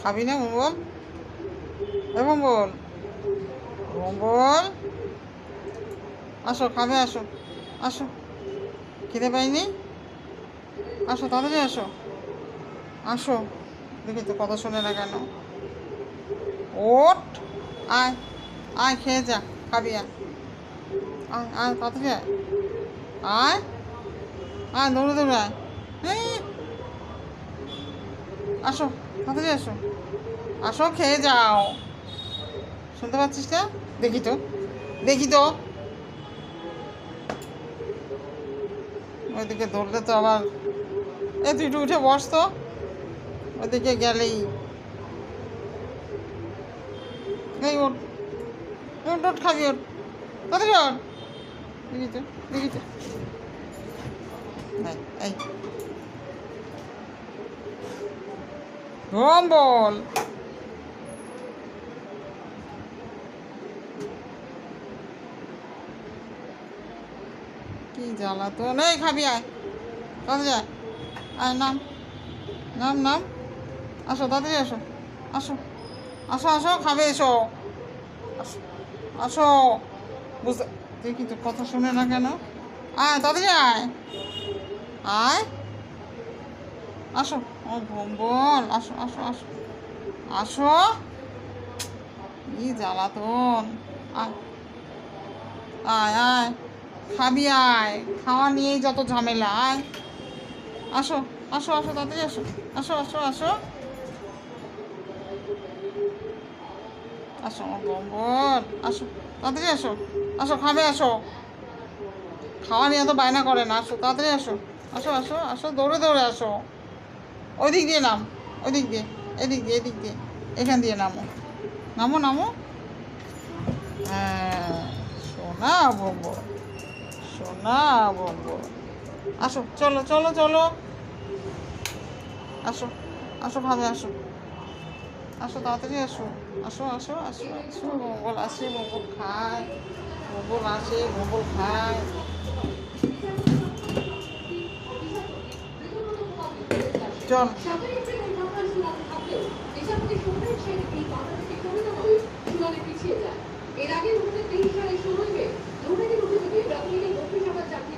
খাবি না বল? এবং বল বল, আসো খাবে, আসো আসো, খিদে পাইনি? আসো তাড়াতাড়ি আসো, আসো। দেখি তো কথা শোনে না কেন। ওঠ, আয় আয়, খেয়ে যা, খাবি আয়, আয় আয় তাড়াতাড়ি আয়, আয় আয়, দৌড়ে দৌড়ে আয়। এই, আসো তাড়াতাড়ি আসো, আসো খেয়ে যাও। শুনতে পাচ্ছিস না? দেখি তো, দেখি তো। ওইদিকে দৌড়লে তো আবার, তুই একটু উঠে বস তো, ওইদিকে গেলেই। এই ওঠ, ওঠ ওঠ, খাবি ওঠ, তাড়াতাড়ি ওঠ। দেখি তো, দেখি তো, এই ঘুম বল। কি জ্বালা তো, নেই খাবি আয়, তাড়াতাড়ি আয়, আয় নাম, নাম নাম, আসো তাড়াতাড়ি আসো, আসো আসো আসো, খাবে এসো, আসো আসো। বুঝতে, দেখি তো কথা শুনে না কেন। আয় তাড়াতাড়ি আয়, আয় আসো। ও বল, আসো আসো আসো, আসো। কি জ্বালাতন, আয় আয় আয়, খাবি আয়, খাওয়া নিয়েই যত ঝামেলা, আয় আসো আসো আসো, তাড়াতাড়ি আসো, আসো আসো আসো, আসো আমার বল, আসো তাড়াতাড়ি আসো, আসো খাবে, আসো। খাওয়া নিয়ে এত বায়না করে না, আসো তাড়াতাড়ি আসো, আসো আসো আসো, দৌড়ে দৌড়ে আসো। ওই দিক দিয়ে নাম, ওই দিক দিয়ে, এদিক দিয়ে, এদিক দিয়ে, এখান দিয়ে নামো, নামো নামো। হ্যাঁ, সোনা বম্বো, সোনা বম্বো। আসো, চলো চলো চলো, আসো আসো খাবে, আসো আসো তাড়াতাড়ি আসো, আসো আসো আসো আসো, মঙ্গল আসে, মঙ্গল খায়, মঙ্গল আসে, মঙ্গল খায়। চল, এর আগে 2023 সালের 16 মে দুর্নীতি প্রতিরোধে প্রাথমিক 30 হাজার চাকরি